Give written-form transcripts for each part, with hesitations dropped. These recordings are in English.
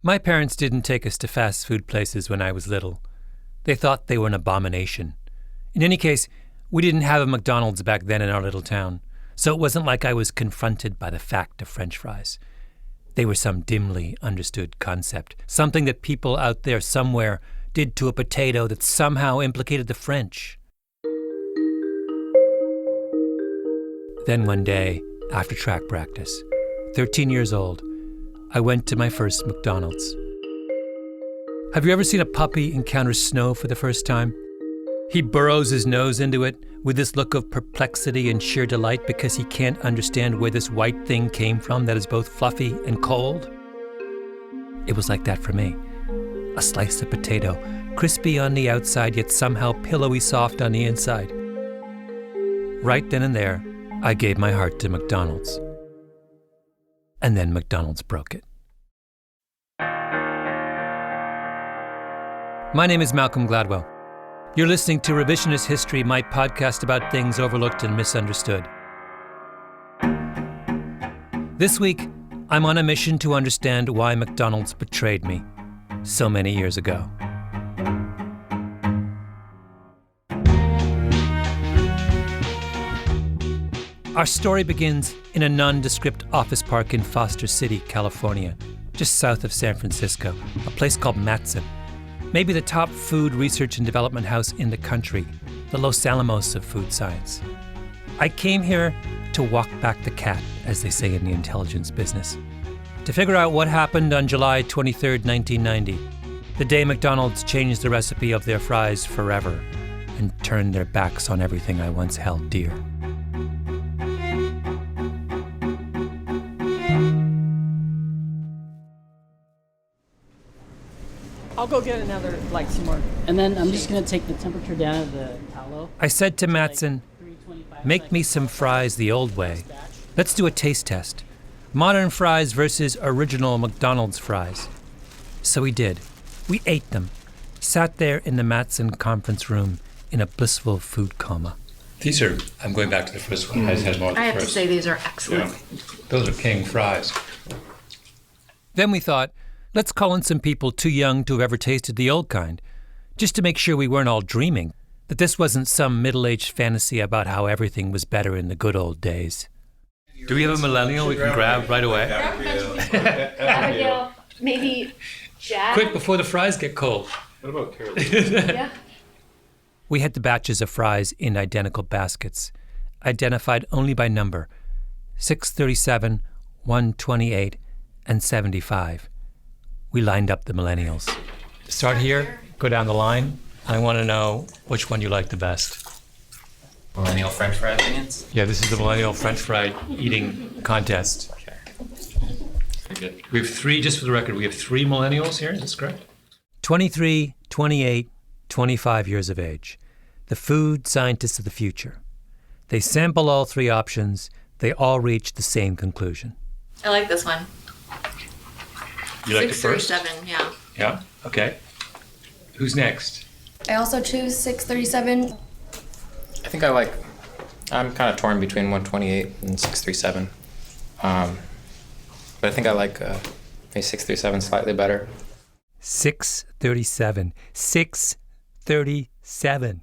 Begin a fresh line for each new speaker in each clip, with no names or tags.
My parents didn't take us to fast food places when I was little. They thought they were an abomination. In any case, we didn't have a McDonald's back then in our little town, so it wasn't like I was confronted by the fact of French fries. They were some dimly understood concept, something that people out there somewhere did to a potato that somehow implicated the French. Then one day, after track practice, 13 years old, I went to my first McDonald's. Have you ever seen a puppy encounter snow for the first time? He burrows his nose into it with this look of perplexity and sheer delight because he can't understand where this white thing came from that is both fluffy and cold. It was like that for me. A slice of potato, crispy on the outside yet somehow pillowy soft on the inside. Right then and there, I gave my heart to McDonald's. And then McDonald's broke it. My name is Malcolm Gladwell. You're listening to Revisionist History, my podcast about things overlooked and misunderstood. This week, I'm on a mission to understand why McDonald's betrayed me so many years ago. Our story begins in a nondescript office park in Foster City, California, just south of San Francisco, a place called Matson. Maybe the top food research and development house in the country, the Los Alamos of food science. I came here to walk back the cat, as they say in the intelligence business, to figure out what happened on July 23, 1990, the day McDonald's changed the recipe of their fries forever and turned their backs on everything I once held dear.
I'll go get another, some more.
And then I'm just going to take the temperature down of the tallow.
I said to Matson, make me some fries the old way. Let's do a taste test. Modern fries versus original McDonald's fries. So we did. We ate them. Sat there in the Matson conference room in a blissful food coma.
These are, I'm going back to the first one. I
have to say these are excellent.
Yeah. Those are king fries.
Then we thought, let's call in some people too young to have ever tasted the old kind, just to make sure we weren't all dreaming, that this wasn't some middle-aged fantasy about how everything was better in the good old days.
Do we have a millennial we can grab right away?
Abigail, maybe Jack?
Quick, before the fries get cold.
What about Caroline?
Yeah.
We had the batches of fries in identical baskets, identified only by number, 637, 128, and 75. We lined up the millennials. Start here, go down the line. I want to know which one you like the best.
Millennial French fry opinions?
Yeah, this is the millennial French fry eating contest.
Okay. Very good.
We have three, just for the record, we have three millennials here, is this correct? 23, 28, 25 years of age. The food scientists of the future. They sample all three options. They all reach the same conclusion.
I like this one.
You like it first?
637, yeah.
Yeah? Okay. Who's next?
I also choose 637.
I'm kind of torn between 128 and 637. But I think I like maybe 637 slightly better.
637. 637.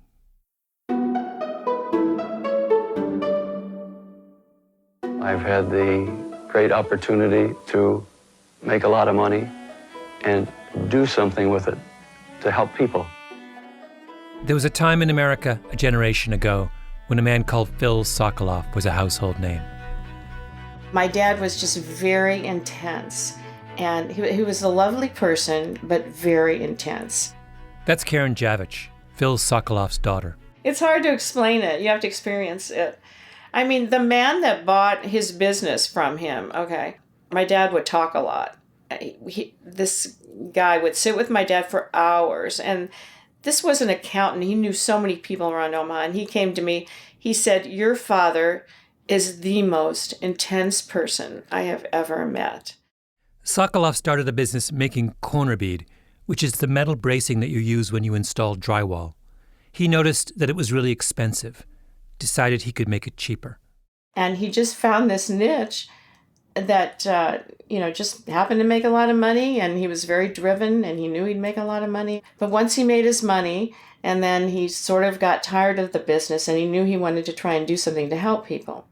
I've had the great opportunity to make a lot of money and do something with it to help people.
There was a time in America, a generation ago, when a man called Phil Sokoloff was a household name.
My dad was just very intense, and he was a lovely person, but very intense.
That's Karen Javich, Phil Sokoloff's daughter.
It's hard to explain it. You have to experience it. I mean, the man that bought his business from him, okay, my dad would talk a lot. This guy would sit with my dad for hours, and this was an accountant. He knew so many people around Omaha, and he came to me. He said, your father is the most intense person I have ever met.
Sokoloff started a business making corner bead, which is the metal bracing that you use when you install drywall. He noticed that it was really expensive, decided he could make it cheaper.
And he just found this niche that, just happened to make a lot of money, and he was very driven and he knew he'd make a lot of money. But once he made his money, and then he sort of got tired of the business and he knew he wanted to try and do something to help people.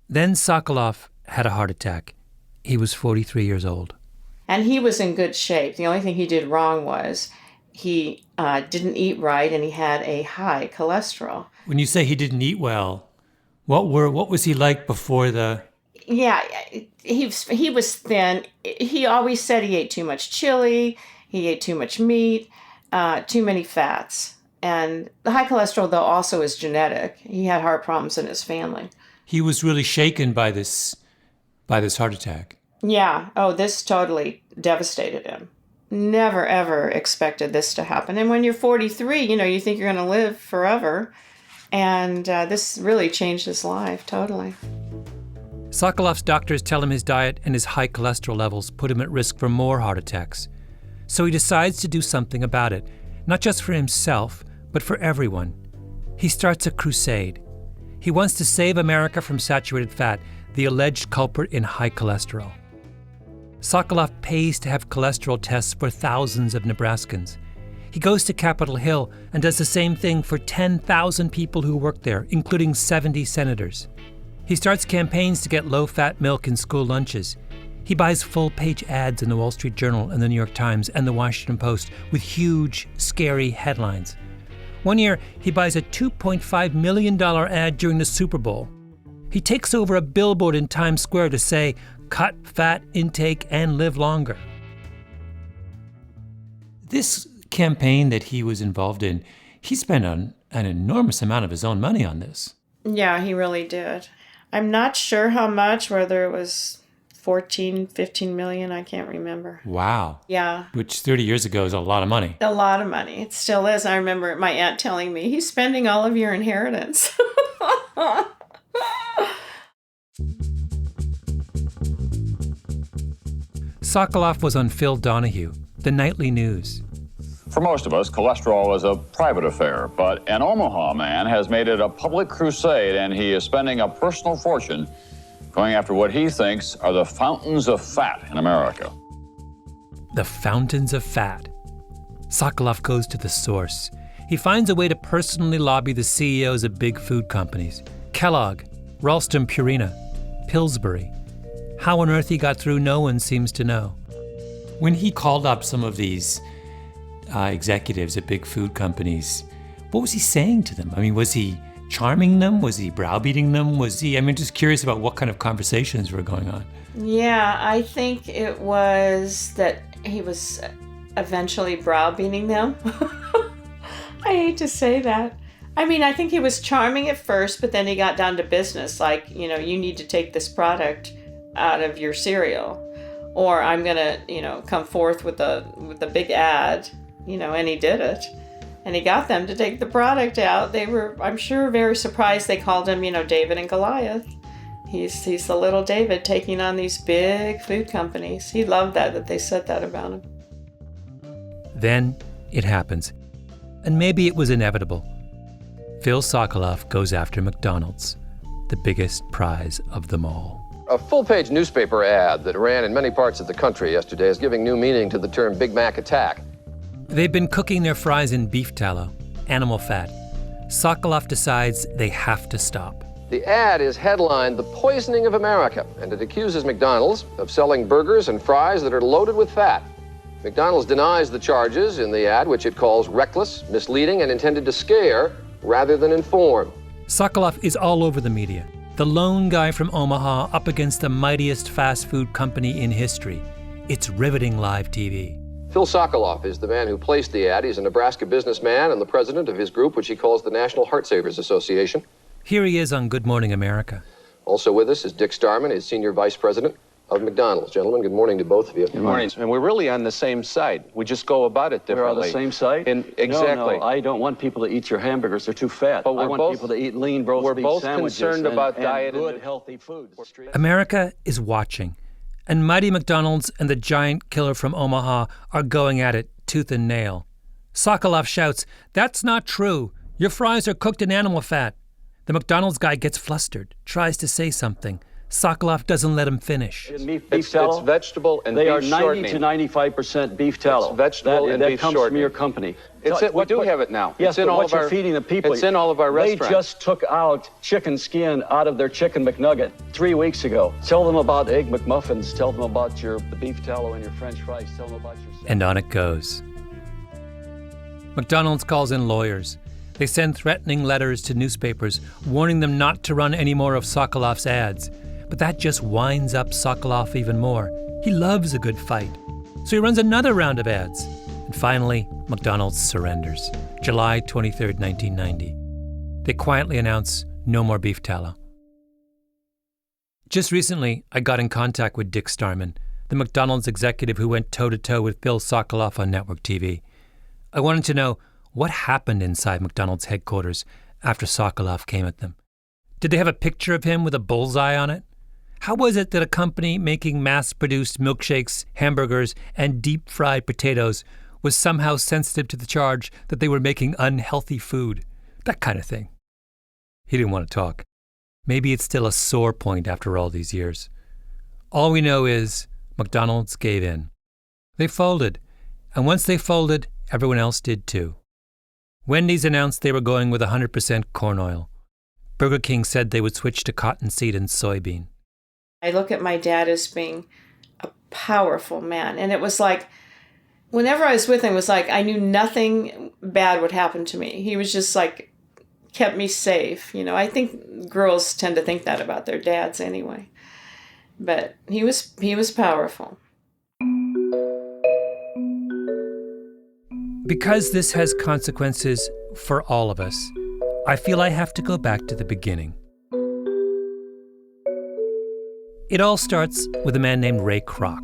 Then Sokoloff had a heart attack. He was 43 years old.
And he was in good shape. The only thing he did wrong was he didn't eat right, and he had a high cholesterol.
When you say he didn't eat well, what was he like before the...
Yeah, he was thin. He always said he ate too much chili, he ate too much meat, too many fats. And the high cholesterol, though, also is genetic. He had heart problems in his family.
He was really shaken by this heart attack.
Yeah. Oh, this totally devastated him. Never, ever expected this to happen. And when you're 43, you think you're going to live forever. And this really changed his life, totally.
Sokoloff's doctors tell him his diet and his high cholesterol levels put him at risk for more heart attacks. So he decides to do something about it, not just for himself, but for everyone. He starts a crusade. He wants to save America from saturated fat, the alleged culprit in high cholesterol. Sokoloff pays to have cholesterol tests for thousands of Nebraskans. He goes to Capitol Hill and does the same thing for 10,000 people who work there, including 70 senators. He starts campaigns to get low-fat milk in school lunches. He buys full-page ads in the Wall Street Journal and the New York Times and the Washington Post with huge, scary headlines. One year, he buys a $2.5 million ad during the Super Bowl. He takes over a billboard in Times Square to say, "Cut fat intake and live longer." This campaign that he was involved in, he spent an enormous amount of his own money on this.
Yeah, he really did. I'm not sure how much, whether it was 14, 15 million, I can't remember.
Wow.
Yeah.
Which 30 years ago is a lot of money.
A lot of money. It still is. I remember my aunt telling me, he's spending all of your inheritance.
Sokoloff was on Phil Donahue, the nightly news.
For most of us, cholesterol is a private affair, but an Omaha man has made it a public crusade, and he is spending a personal fortune going after what he thinks are the fountains of fat in America.
The fountains of fat. Sokoloff goes to the source. He finds a way to personally lobby the CEOs of big food companies. Kellogg, Ralston Purina, Pillsbury. How on earth he got through, no one seems to know. When he called up some of these executives at big food companies, what was he saying to them? I mean, was he charming them? Was he browbeating them? Just curious about what kind of conversations were going on.
Yeah, I think it was that he was eventually browbeating them. I hate to say that. I think he was charming at first, but then he got down to business. Like, you need to take this product out of your cereal, or I'm gonna, come forth with a big ad, and he did it. And he got them to take the product out. They were, I'm sure, very surprised. They called him, David and Goliath. He's the little David taking on these big food companies. He loved that they said that about him.
Then it happens. And maybe it was inevitable. Phil Sokoloff goes after McDonald's, the biggest prize of them all.
A full-page newspaper ad that ran in many parts of the country yesterday is giving new meaning to the term Big Mac attack.
They've been cooking their fries in beef tallow, animal fat. Sokoloff decides they have to stop.
The ad is headlined, "The Poisoning of America," and it accuses McDonald's of selling burgers and fries that are loaded with fat. McDonald's denies the charges in the ad, which it calls reckless, misleading, and intended to scare rather than inform.
Sokoloff is all over the media. The lone guy from Omaha up against the mightiest fast food company in history. It's riveting live TV.
Phil Sokoloff is the man who placed the ad. He's a Nebraska businessman and the president of his group, which he calls the National Heart Savers Association.
Here he is on Good Morning America.
Also with us is Dick Starman, his senior vice president of McDonald's. Gentlemen, good morning to both of you.
Good morning. And we're really on the same side. We just go about it differently.
We're on the same side?
Exactly.
No, I don't want people to eat your hamburgers. They're too fat.
But
I want people to eat lean roast beef sandwiches.
We're both concerned about diet
and good, healthy food.
America is watching. And mighty McDonald's and the giant killer from Omaha are going at it tooth and nail. Sokoloff shouts, "That's not true. Your fries are cooked in animal fat." The McDonald's guy gets flustered, tries to say something. Sokoloff doesn't let him finish.
It's vegetable and
They
beef
are 90
shortening.
to 95% beef tallow.
It's vegetable and
that
beef
comes
shortening.
from your company.
We do have it now.
Yes,
it's in
but
all
what
of
you're
our,
feeding the people.
It's in all of our restaurants.
They just took out chicken skin out of their chicken McNugget 3 weeks ago. Tell them about Egg McMuffins. Tell them about the beef tallow and your French fries. Tell them about your...
And on it goes. McDonald's calls in lawyers. They send threatening letters to newspapers, warning them not to run any more of Sokoloff's ads. But that just winds up Sokoloff even more. He loves a good fight. So he runs another round of ads. And finally, McDonald's surrenders. July 23rd, 1990. They quietly announce no more beef tallow. Just recently, I got in contact with Dick Starman, the McDonald's executive who went toe-to-toe with Bill Sokoloff on network TV. I wanted to know what happened inside McDonald's headquarters after Sokoloff came at them. Did they have a picture of him with a bullseye on it? How was it that a company making mass-produced milkshakes, hamburgers, and deep-fried potatoes was somehow sensitive to the charge that they were making unhealthy food? That kind of thing. He didn't want to talk. Maybe it's still a sore point after all these years. All we know is McDonald's gave in. They folded, and once they folded, everyone else did too. Wendy's announced they were going with 100% corn oil. Burger King said they would switch to cottonseed and soybean.
I look at my dad as being a powerful man. And it was like, whenever I was with him, it was like I knew nothing bad would happen to me. He was just like, kept me safe. You know, I think girls tend to think that about their dads anyway. But he was powerful.
Because this has consequences for all of us, I feel I have to go back to the beginning. It all starts with a man named Ray Kroc.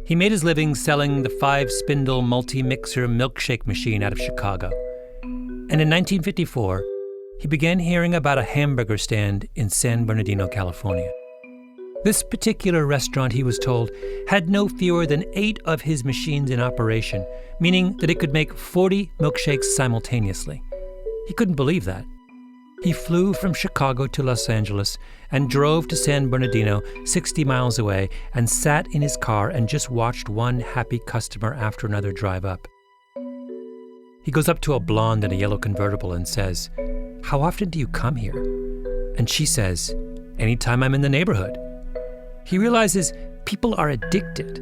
He made his living selling the 5-spindle multi-mixer milkshake machine out of Chicago. And in 1954, he began hearing about a hamburger stand in San Bernardino, California. This particular restaurant, he was told, had no fewer than 8 of his machines in operation, meaning that it could make 40 milkshakes simultaneously. He couldn't believe that. He flew from Chicago to Los Angeles and drove to San Bernardino, 60 miles away, and sat in his car and just watched one happy customer after another drive up. He goes up to a blonde in a yellow convertible and says, "How often do you come here?" And she says, "Anytime I'm in the neighborhood." He realizes people are addicted.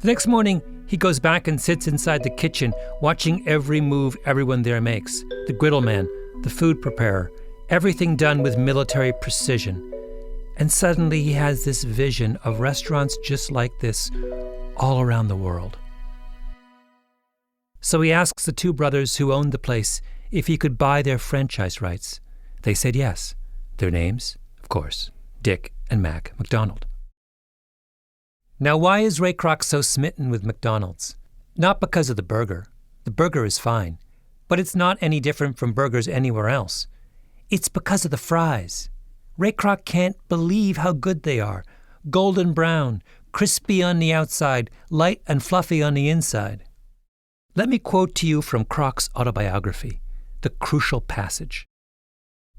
The next morning, he goes back and sits inside the kitchen, watching every move everyone there makes. The griddle man, the food preparer, everything done with military precision. And suddenly he has this vision of restaurants just like this all around the world. So he asks the 2 brothers who owned the place if he could buy their franchise rights. They said yes. Their names, of course, Dick and Mac McDonald. Now, why is Ray Kroc so smitten with McDonald's? Not because of the burger. The burger is fine, but it's not any different from burgers anywhere else. It's because of the fries. Ray Kroc can't believe how good they are. Golden brown, crispy on the outside, light and fluffy on the inside. Let me quote to you from Kroc's autobiography, the crucial passage.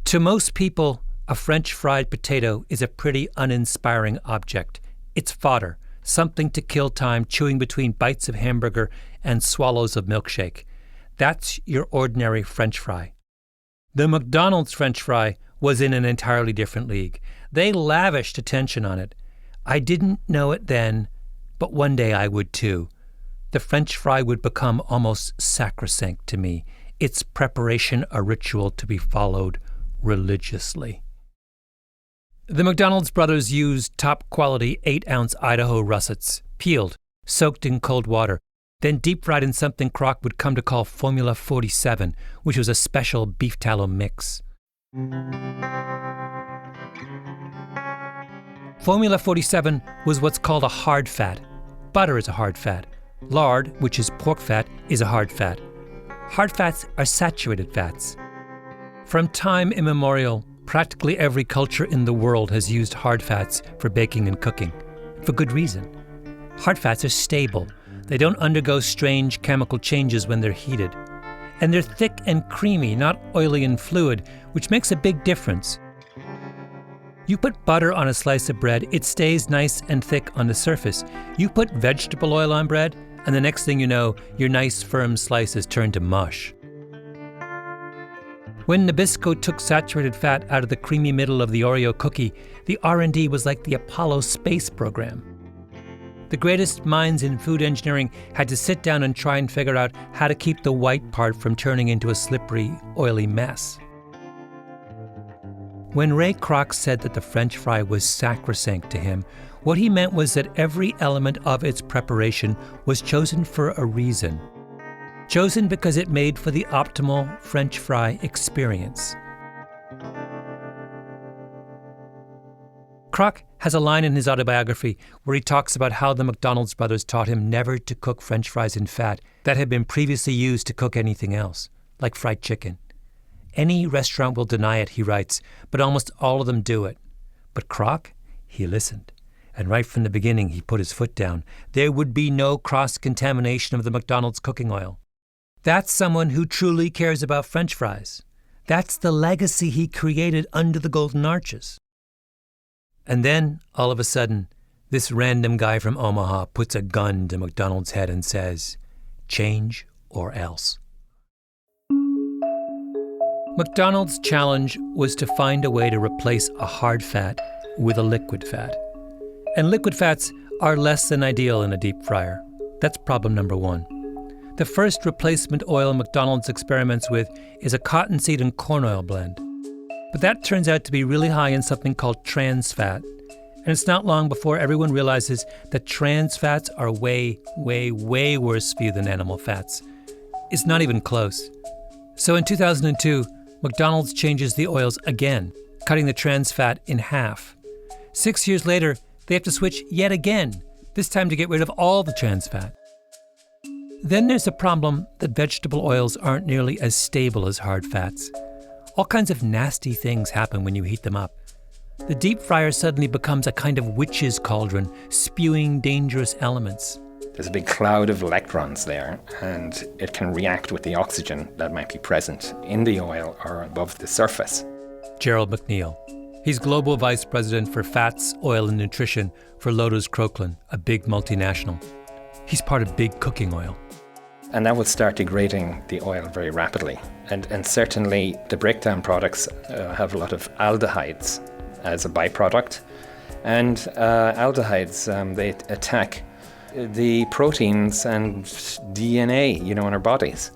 "To most people, a French fried potato is a pretty uninspiring object. It's fodder, something to kill time chewing between bites of hamburger and swallows of milkshake. That's your ordinary French fry. The McDonald's French fry was in an entirely different league. They lavished attention on it. I didn't know it then, but one day I would too. The French fry would become almost sacrosanct to me, its preparation a ritual to be followed religiously." The McDonald's brothers used top-quality 8-ounce Idaho russets, peeled, soaked in cold water, then deep-fried in something Kroc would come to call Formula 47, which was a special beef tallow mix. Formula 47 was what's called a hard fat. Butter is a hard fat. Lard, which is pork fat, is a hard fat. Hard fats are saturated fats. From time immemorial, practically every culture in the world has used hard fats for baking and cooking, for good reason. Hard fats are stable. They don't undergo strange chemical changes when they're heated. And they're thick and creamy, not oily and fluid, which makes a big difference. You put butter on a slice of bread, it stays nice and thick on the surface. You put vegetable oil on bread, and the next thing you know, your nice firm slices turn to mush. When Nabisco took saturated fat out of the creamy middle of the Oreo cookie, the R&D was like the Apollo space program. The greatest minds in food engineering had to sit down and try and figure out how to keep the white part from turning into a slippery, oily mess. When Ray Kroc said that the French fry was sacrosanct to him, what he meant was that every element of its preparation was chosen for a reason. Chosen because it made for the optimal French fry experience. Kroc has a line in his autobiography where he talks about how the McDonald's brothers taught him never to cook French fries in fat that had been previously used to cook anything else, like fried chicken. Any restaurant will deny it, he writes, but almost all of them do it. But Kroc, he listened. And right from the beginning, he put his foot down. There would be no cross-contamination of the McDonald's cooking oil. That's someone who truly cares about French fries. That's the legacy he created under the Golden Arches. And then, all of a sudden, this random guy from Omaha puts a gun to McDonald's head and says, "Change or else." McDonald's challenge was to find a way to replace a hard fat with a liquid fat. And liquid fats are less than ideal in a deep fryer. That's problem number one. The first replacement oil McDonald's experiments with is a cottonseed and corn oil blend. But that turns out to be really high in something called trans fat. And it's not long before everyone realizes that trans fats are way, way, way worse for you than animal fats. It's not even close. So in 2002, McDonald's changes the oils again, cutting the trans fat in half. 6 years later, they have to switch yet again, this time to get rid of all the trans fat. Then there's a problem that vegetable oils aren't nearly as stable as hard fats. All kinds of nasty things happen when you heat them up. The deep fryer suddenly becomes a kind of witch's cauldron, spewing dangerous elements.
There's a big cloud of electrons there, and it can react with the oxygen that might be present in the oil or above the surface.
Gerald McNeil. He's Global Vice President for Fats, Oil and Nutrition for Lotus Croklaan, a big multinational. He's part of Big Cooking Oil.
And that would start degrading the oil very rapidly. And certainly the breakdown products have a lot of aldehydes as a byproduct. And aldehydes, they attack the proteins and DNA, in our bodies.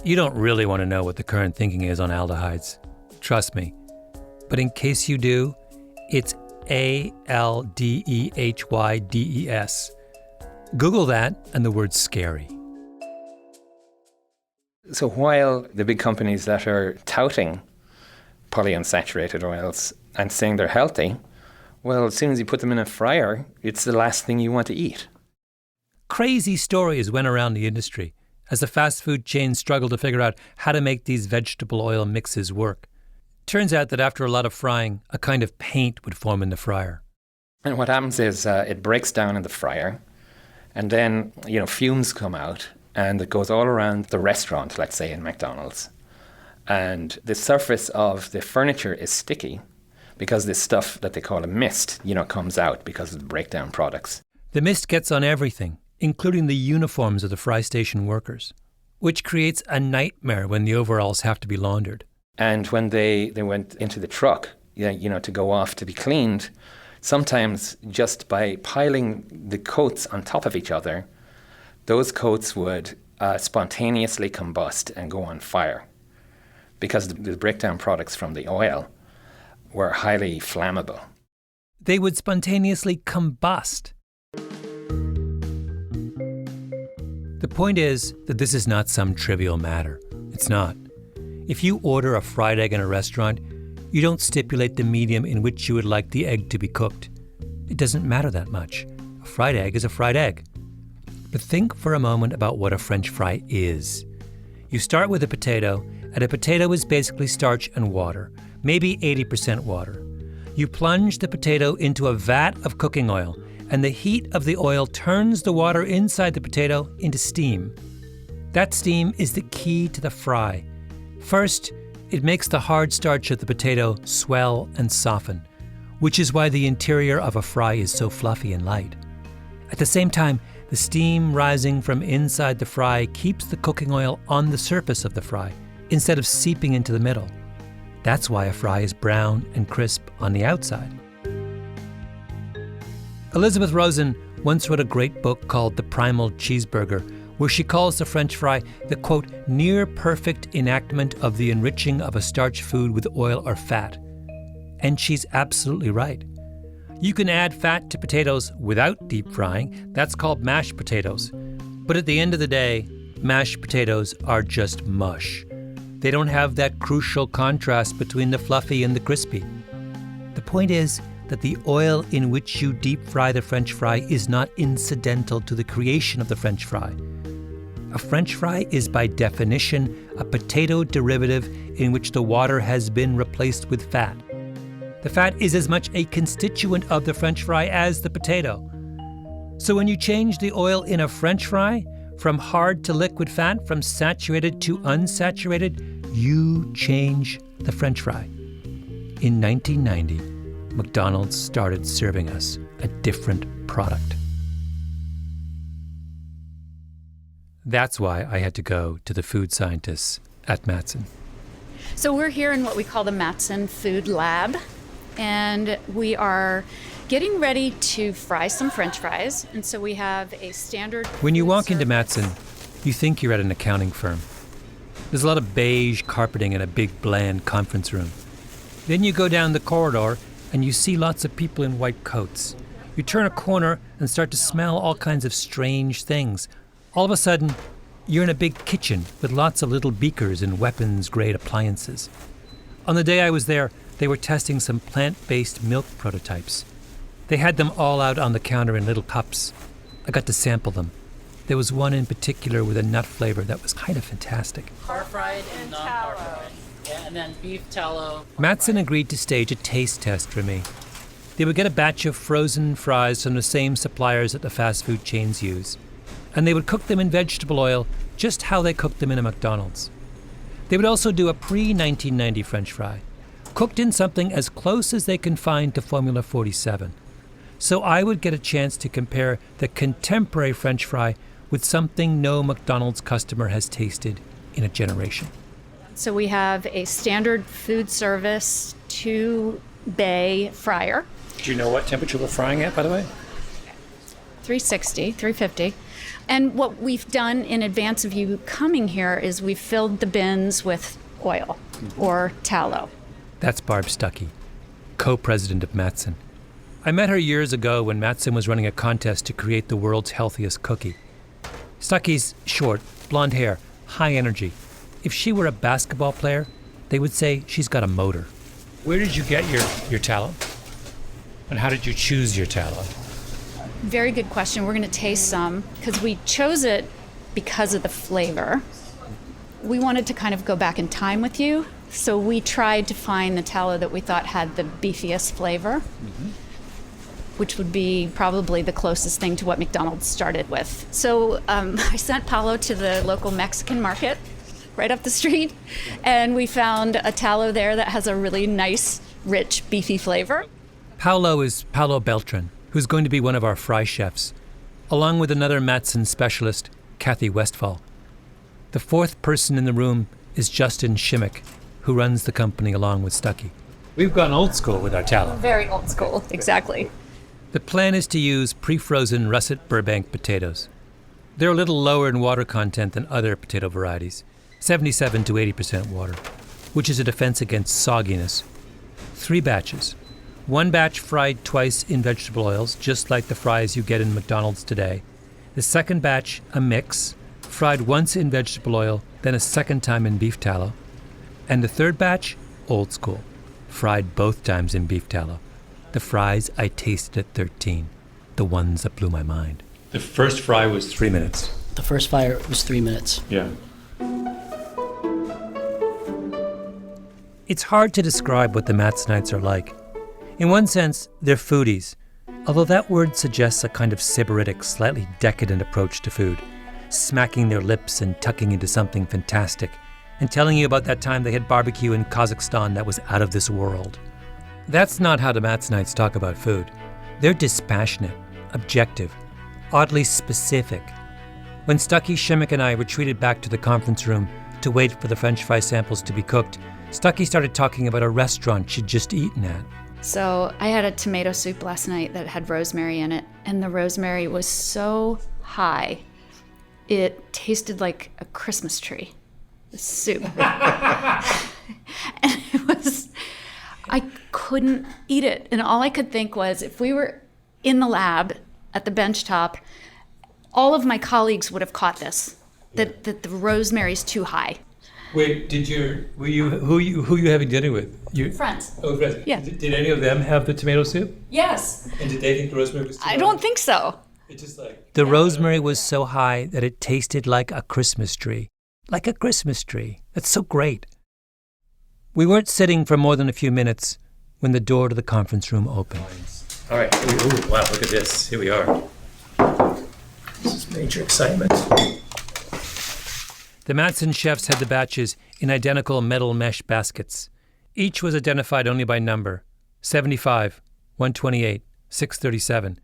You don't really want to know what the current thinking is on aldehydes. Trust me. But in case you do, it's ALDEHYDES. Google that and the word scary.
So while the big companies that are touting polyunsaturated oils and saying they're healthy, well, as soon as you put them in a fryer, it's the last thing you want to eat.
Crazy stories went around the industry as the fast food chains struggled to figure out how to make these vegetable oil mixes work. Turns out that after a lot of frying, a kind of paint would form in the fryer.
And what happens is it breaks down in the fryer, and then, fumes come out, and it goes all around the restaurant, let's say in McDonald's. And the surface of the furniture is sticky because this stuff that they call a mist, comes out because of the breakdown products.
The mist gets on everything, including the uniforms of the fry station workers, which creates a nightmare when the overalls have to be laundered.
And when they went into the truck, to go off to be cleaned, sometimes just by piling the coats on top of each other, those coats would spontaneously combust and go on fire because the breakdown products from the oil were highly flammable.
They would spontaneously combust. The point is that this is not some trivial matter. It's not. If you order a fried egg in a restaurant, you don't stipulate the medium in which you would like the egg to be cooked. It doesn't matter that much. A fried egg is a fried egg. But think for a moment about what a French fry is. You start with a potato, and a potato is basically starch and water, maybe 80% water. You plunge the potato into a vat of cooking oil, and the heat of the oil turns the water inside the potato into steam. That steam is the key to the fry. First, it makes the hard starch of the potato swell and soften, which is why the interior of a fry is so fluffy and light. At the same time, the steam rising from inside the fry keeps the cooking oil on the surface of the fry instead of seeping into the middle. That's why a fry is brown and crisp on the outside. Elizabeth Rosen once wrote a great book called The Primal Cheeseburger, where she calls the French fry the, quote, near perfect enactment of the enriching of a starch food with oil or fat. And she's absolutely right. You can add fat to potatoes without deep frying. That's called mashed potatoes. But at the end of the day, mashed potatoes are just mush. They don't have that crucial contrast between the fluffy and the crispy. The point is that the oil in which you deep fry the French fry is not incidental to the creation of the French fry. A French fry is by definition a potato derivative in which the water has been replaced with fat. The fat is as much a constituent of the French fry as the potato. So when you change the oil in a French fry from hard to liquid fat, from saturated to unsaturated, you change the French fry. In 1990, McDonald's started serving us a different product. That's why I had to go to the food scientists at Matson.
So we're here in what we call the Matson Food Lab, and we are getting ready to fry some French fries. And so we have a standard...
When you walk into Matson, you think you're at an accounting firm. There's a lot of beige carpeting in a big, bland conference room. Then you go down the corridor and you see lots of people in white coats. You turn a corner and start to smell all kinds of strange things. All of a sudden, you're in a big kitchen with lots of little beakers and weapons-grade appliances. On the day I was there, they were testing some plant-based milk prototypes. They had them all out on the counter in little cups. I got to sample them. There was one in particular with a nut flavor that was kind of fantastic.
Par-fried and non-par-fried. Yeah, and then beef tallow.
Matson agreed to stage a taste test for me. They would get a batch of frozen fries from the same suppliers that the fast food chains use, and they would cook them in vegetable oil just how they cooked them in a McDonald's. They would also do a pre-1990 French fry, cooked in something as close as they can find to Formula 47. So I would get a chance to compare the contemporary French fry with something no McDonald's customer has tasted in a generation.
So we have a standard food service 2-bay fryer.
Do you know what temperature we're frying at, by the way?
360, 350. And what we've done in advance of you coming here is we've filled the bins with oil or tallow.
That's Barb Stuckey, co-president of Matson. I met her years ago when Matson was running a contest to create the world's healthiest cookie. Stuckey's short, blonde hair, high energy. If she were a basketball player, they would say she's got a motor. Where did you get your tallow? And how did you choose your tallow?
Very good question. We're going to taste some because we chose it because of the flavor. We wanted to kind of go back in time with you, so we tried to find the tallow that we thought had the beefiest flavor, which would be probably the closest thing to what McDonald's started with. So I sent Paulo to the local Mexican market right up the street, and we found a tallow there that has a really nice, rich, beefy flavor.
Paulo is Paulo Beltran, who's going to be one of our fry chefs, along with another Matson specialist, Kathy Westphal. The fourth person in the room is Justin Shimmick, who runs the company along with Stuckey. We've gone old school with our tallow.
Very old school, exactly.
The plan is to use pre-frozen russet Burbank potatoes. They're a little lower in water content than other potato varieties, 77 to 80% water, which is a defense against sogginess. 3 batches. 1 batch fried twice in vegetable oils, just like the fries you get in McDonald's today. The second batch, a mix, fried once in vegetable oil, then a second time in beef tallow. And the third batch, old school, fried both times in beef tallow. The fries I tasted at 13, the ones that blew my mind.
The first fry was 3 minutes.
The first fry was 3 minutes.
Yeah.
It's hard to describe what the Matsonites are like. In one sense, they're foodies, although that word suggests a kind of sybaritic, slightly decadent approach to food, smacking their lips and tucking into something fantastic, and telling you about that time they had barbecue in Kazakhstan that was out of this world. That's not how the Matsonites talk about food. They're dispassionate, objective, oddly specific. When Stucky, Shimmick, and I retreated back to the conference room to wait for the French fry samples to be cooked, Stucky started talking about a restaurant she'd just eaten at.
So I had a tomato soup last night that had rosemary in it, and the rosemary was so high, it tasted like a Christmas tree, the soup. And I couldn't eat it. And all I could think was, if we were in the lab at the bench top, all of my colleagues would have caught this, that the rosemary's too high.
Wait, who you having dinner with?
Friends.
Oh, friends.
Yeah.
Did any of them have the tomato soup?
Yes.
And did they think the rosemary was too high?
I don't think so.
It's just like... The rosemary was so high that it tasted like a Christmas tree. Like a Christmas tree. That's so great. We weren't sitting for more than a few minutes when the door to the conference room opened.
All right. Ooh, wow, look at this. Here we are. This is major excitement.
The Matson chefs had the batches in identical metal mesh baskets. Each was identified only by number: 75, 128, 637.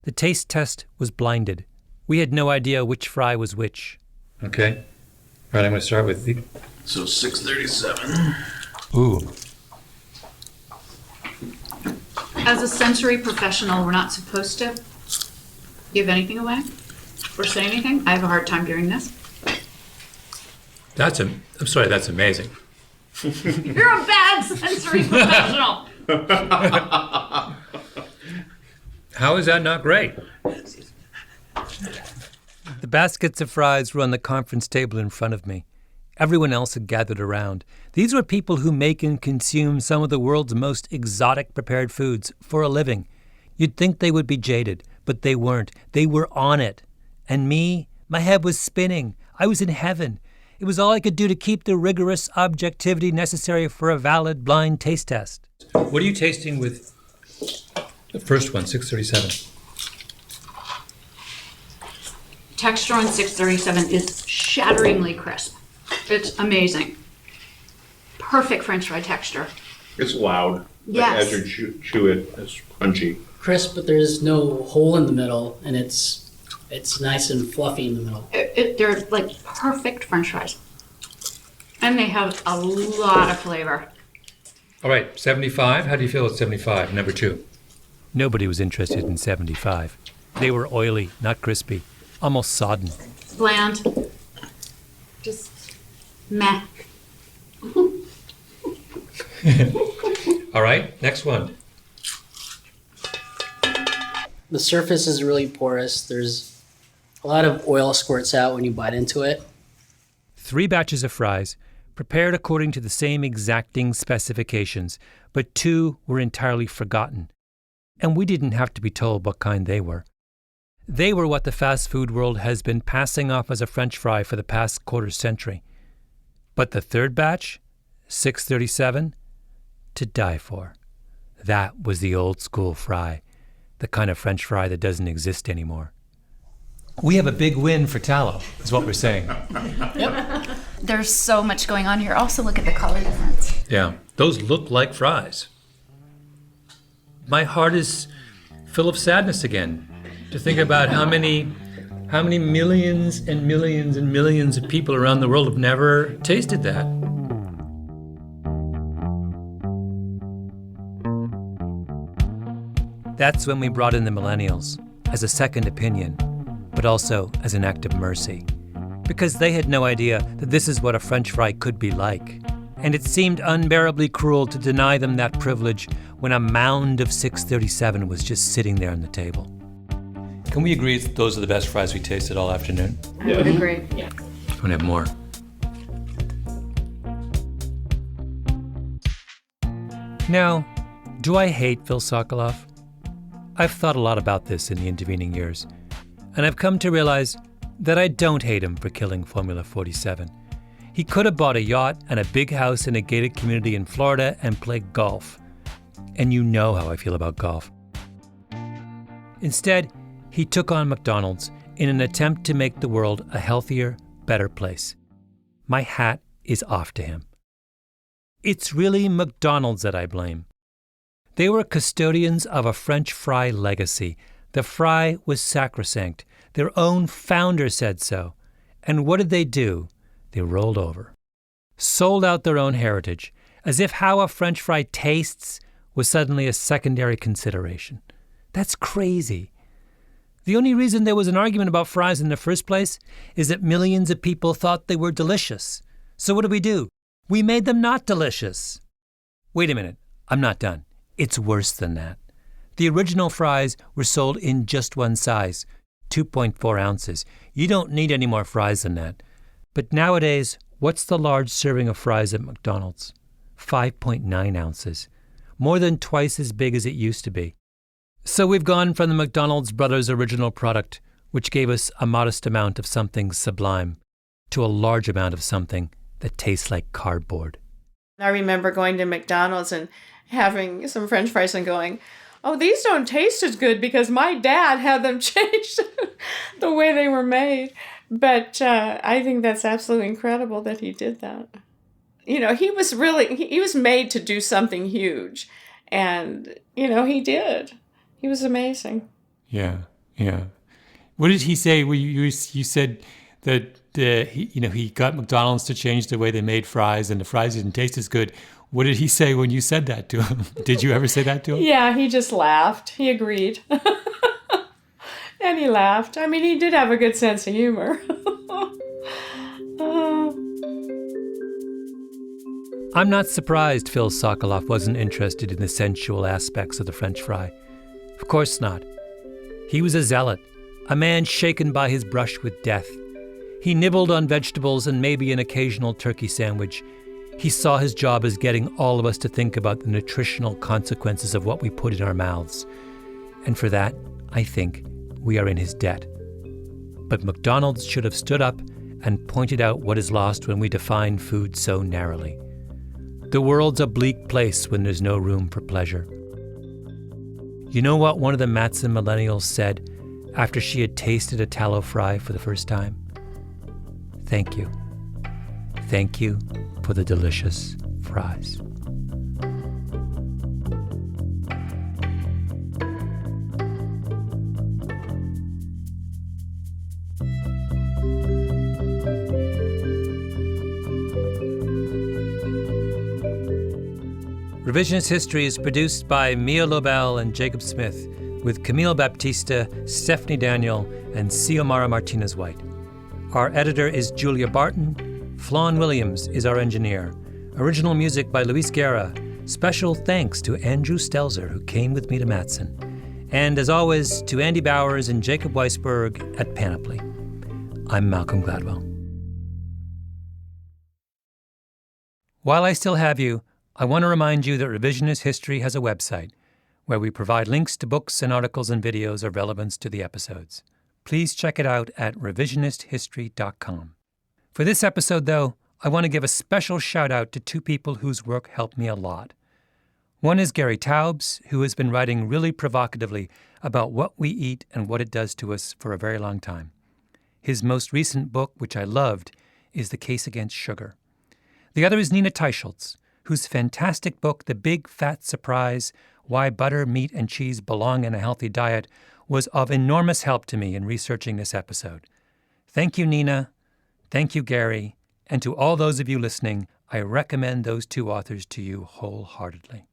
The taste test was blinded. We had no idea which fry was which.
Okay. All right, I'm going to start with the...
So 637.
Ooh.
As a sensory professional, we're not supposed to give anything away or say anything. I have a hard time doing this.
I'm sorry, that's amazing.
You're a bad sensory professional.
How is that not great?
The baskets of fries were on the conference table in front of me. Everyone else had gathered around. These were people who make and consume some of the world's most exotic prepared foods for a living. You'd think they would be jaded, but they weren't. They were on it. And me, my head was spinning. I was in heaven. It was all I could do to keep the rigorous objectivity necessary for a valid blind taste test.
What are you tasting with the first one, 637?
Texture on 637 is shatteringly crisp. It's amazing. Perfect French fry texture.
It's loud.
Yes.
As you chew it, it's crunchy.
Crisp, but there's no hole in the middle, and it's nice and fluffy in the middle.
They're like perfect French fries. And they have a lot of flavor.
All right, 75. How do you feel at 75, number 2?
Nobody was interested in 75. They were oily, not crispy, almost sodden.
Bland. Just meh.
All right, next one.
The surface is really porous. There's a lot of oil squirts out when you bite into it.
3 batches of fries, prepared according to the same exacting specifications, but 2 were entirely forgotten. And we didn't have to be told what kind they were. They were what the fast food world has been passing off as a French fry for the past quarter century. But the 3rd batch, 637, to die for. That was the old school fry, the kind of French fry that doesn't exist anymore. We have a big win for tallow, is what we're saying.
Yep. There's so much going on here. Also, look at the color difference.
Yeah, those look like fries. My heart is full of sadness again to think about how many millions and millions and millions of people around the world have never tasted that.
That's when we brought in the millennials, as a second opinion, but also as an act of mercy. Because they had no idea that this is what a French fry could be like. And it seemed unbearably cruel to deny them that privilege when a mound of 637 was just sitting there on the table.
Can we agree that those are the best fries we tasted all afternoon?
I would agree. Yeah.
I'm gonna have more.
Now, do I hate Phil Sokoloff? I've thought a lot about this in the intervening years, and I've come to realize that I don't hate him for killing Formula 47. He could have bought a yacht and a big house in a gated community in Florida and played golf. And you know how I feel about golf. Instead, he took on McDonald's in an attempt to make the world a healthier, better place. My hat is off to him. It's really McDonald's that I blame. They were custodians of a French fry legacy. The fry was sacrosanct. Their own founder said so. And what did they do? They rolled over. Sold out their own heritage, as if how a French fry tastes was suddenly a secondary consideration. That's crazy. The only reason there was an argument about fries in the first place is that millions of people thought they were delicious. So what do? We made them not delicious. Wait a minute, I'm not done. It's worse than that. The original fries were sold in just one size, 2.4 ounces. You don't need any more fries than that. But nowadays, what's the large serving of fries at McDonald's? 5.9 ounces. More than twice as big as it used to be. So we've gone from the McDonald's brothers' original product, which gave us a modest amount of something sublime, to a large amount of something that tastes like cardboard.
I remember going to McDonald's and having some French fries and going, oh, these don't taste as good because my dad had them changed the way they were made. But I think that's absolutely incredible that he did that. You know, he was made to do something huge. And, you know, he did. He was amazing.
Yeah. What did he say? You said that he got McDonald's to change the way they made fries, and the fries didn't taste as good. What did he say when you said that to him? Did you ever say that to him?
Yeah, he just laughed. He agreed. And he laughed. I mean, he did have a good sense of humor.
I'm not surprised Phil Sokoloff wasn't interested in the sensual aspects of the French fry. Of course not. He was a zealot, a man shaken by his brush with death. He nibbled on vegetables and maybe an occasional turkey sandwich. He saw his job as getting all of us to think about the nutritional consequences of what we put in our mouths. And for that, I think, we are in his debt. But McDonald's should have stood up and pointed out what is lost when we define food so narrowly. The world's a bleak place when there's no room for pleasure. You know what one of the Matson millennials said after she had tasted a tallow fry for the first time? Thank you. Thank you for the delicious fries. Revisionist History is produced by Mia Lobel and Jacob Smith, with Camille Baptista, Stephanie Daniel, and Xiomara Martinez-White. Our editor is Julia Barton. Flawn Williams is our engineer. Original music by Luis Guerra. Special thanks to Andrew Stelzer, who came with me to Matson. And as always, to Andy Bowers and Jacob Weisberg at Panoply. I'm Malcolm Gladwell. While I still have you, I want to remind you that Revisionist History has a website where we provide links to books and articles and videos of relevance to the episodes. Please check it out at revisionisthistory.com. For this episode, though, I want to give a special shout-out to two people whose work helped me a lot. One is Gary Taubes, who has been writing really provocatively about what we eat and what it does to us for a very long time. His most recent book, which I loved, is The Case Against Sugar. The other is Nina Teicholz, whose fantastic book, The Big Fat Surprise, Why Butter, Meat, and Cheese Belong in a Healthy Diet, was of enormous help to me in researching this episode. Thank you, Nina. Thank you, Gary. And to all those of you listening, I recommend those two authors to you wholeheartedly.